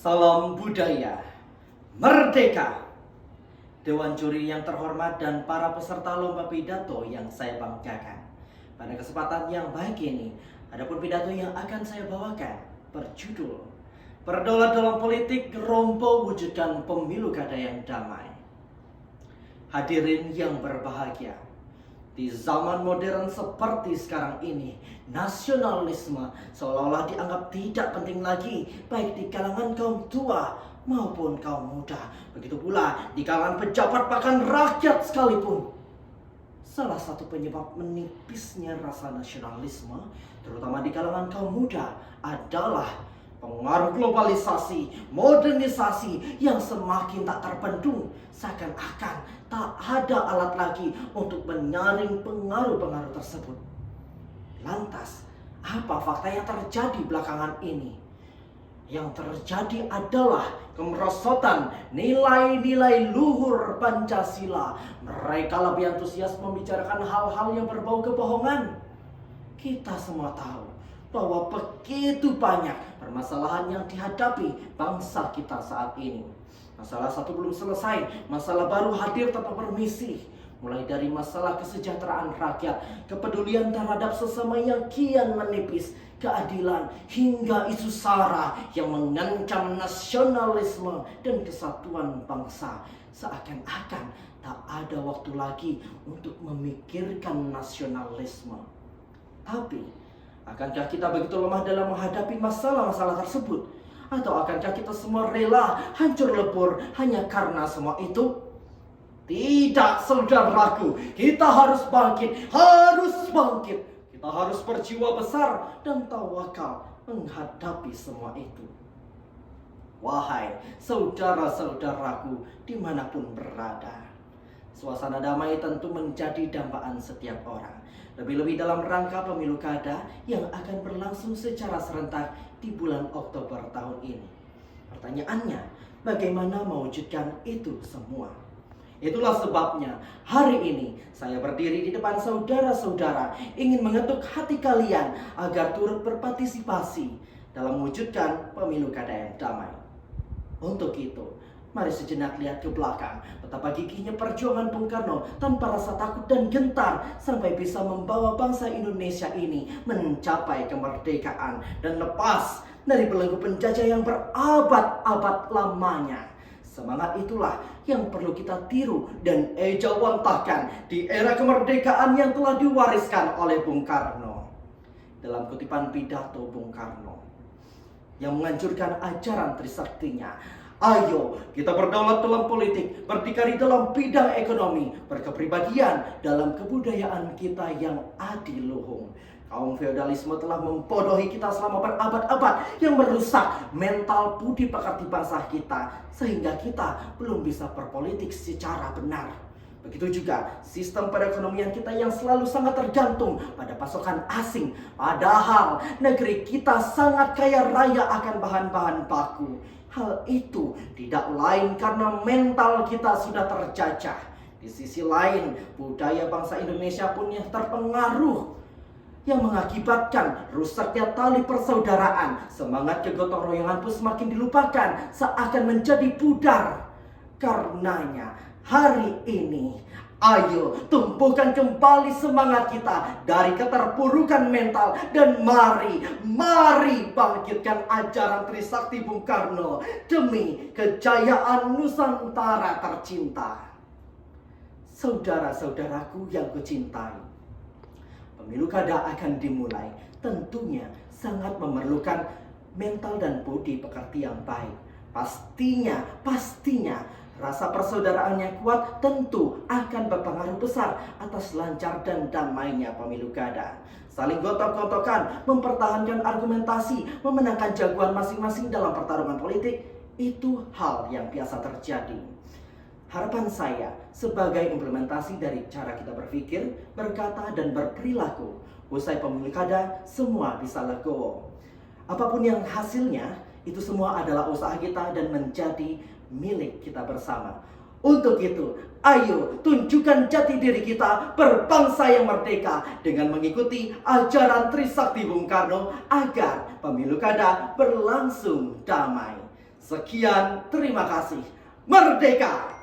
Salam budaya, merdeka. Dewan juri yang terhormat dan para peserta lomba pidato yang saya banggakan. Pada kesempatan yang baik ini, adapun pidato yang akan saya bawakan berjudul Berdaulat dalam Politik, Rompo Wujudkan Pemilu Kada yang Damai. Hadirin yang berbahagia, di zaman modern seperti sekarang ini, nasionalisme seolah-olah dianggap tidak penting lagi, baik di kalangan kaum tua maupun kaum muda. Begitu pula di kalangan pejabat bahkan rakyat sekalipun. Salah satu penyebab menipisnya rasa nasionalisme, terutama di kalangan kaum muda, adalah pengaruh globalisasi, modernisasi yang semakin tak terbendung. Seakan-akan tak ada alat lagi untuk menyaring pengaruh-pengaruh tersebut. Lantas, apa fakta yang terjadi belakangan ini? Yang terjadi adalah kemerosotan nilai-nilai luhur Pancasila. Mereka lebih antusias membicarakan hal-hal yang berbau kebohongan. Kita semua tahu bahwa begitu banyak permasalahan yang dihadapi bangsa kita saat ini. Masalah satu belum selesai, masalah baru hadir tanpa permisi. Mulai dari masalah kesejahteraan rakyat, kepedulian terhadap sesama yang kian menipis, keadilan, hingga isu SARA yang mengancam nasionalisme dan kesatuan bangsa. Seakan-akan tak ada waktu lagi untuk memikirkan nasionalisme. Tapi, akankah kita begitu lemah dalam menghadapi masalah-masalah tersebut? Atau akankah kita semua rela hancur lebur hanya karena semua itu? Tidak, saudaraku. Kita harus bangkit, Kita harus berjiwa besar dan tawakal menghadapi semua itu. Wahai saudara-saudaraku dimanapun berada, suasana damai tentu menjadi dambaan setiap orang. Lebih-lebih dalam rangka pemilu kada yang akan berlangsung secara serentak di bulan Oktober tahun ini. Pertanyaannya, bagaimana mewujudkan itu semua? Itulah sebabnya hari ini saya berdiri di depan saudara-saudara ingin mengetuk hati kalian agar turut berpartisipasi dalam mewujudkan pemilu kada yang damai. Untuk itu, mari sejenak lihat ke belakang betapa gigihnya perjuangan Bung Karno tanpa rasa takut dan gentar sampai bisa membawa bangsa Indonesia ini mencapai kemerdekaan dan lepas dari belenggu penjajah yang berabad-abad lamanya. Semangat itulah yang perlu kita tiru dan ejawantahkan di era kemerdekaan yang telah diwariskan oleh Bung Karno. Dalam kutipan pidato Bung Karno yang menganjurkan ajaran Trisaktinya, ayo kita berdaulat dalam politik, berdikari dalam bidang ekonomi, berkepribadian dalam kebudayaan kita yang adiluhung. Kaum feodalisme telah membodohi kita selama berabad-abad yang merusak mental budi pekerti bangsa kita, sehingga kita belum bisa berpolitik secara benar. Begitu juga sistem perekonomian kita yang selalu sangat tergantung pada pasokan asing. Padahal negeri kita sangat kaya raya akan bahan-bahan baku. Hal itu tidak lain karena mental kita sudah terjajah. Di sisi lain, budaya bangsa Indonesia pun yang terpengaruh, yang mengakibatkan rusaknya tali persaudaraan. Semangat kegotong royongan pun semakin dilupakan, seakan menjadi pudar. Karenanya, hari ini, ayo tumbuhkan kembali semangat kita dari keterpurukan mental dan mari bangkitkan ajaran Trisakti Bung Karno demi kejayaan Nusantara tercinta. Saudara-saudaraku yang kucintai, pemilu kada akan dimulai, tentunya sangat memerlukan mental dan budi pekerti yang baik. Pastinya rasa persaudaraan yang kuat tentu akan berpengaruh besar atas lancar dan damainya pemilu kada. Saling gotok-gotokan, mempertahankan argumentasi, memenangkan jagoan masing-masing dalam pertarungan politik, itu hal yang biasa terjadi. Harapan saya sebagai implementasi dari cara kita berpikir, berkata, dan berperilaku, usai pemilu kada semua bisa legowo. Apapun yang hasilnya, itu semua adalah usaha kita dan menjadi milik kita bersama. Untuk itu, ayo tunjukkan jati diri kita berbangsa yang merdeka dengan mengikuti ajaran Trisakti Bung Karno agar pemilu kada berlangsung damai. Sekian, terima kasih. Merdeka!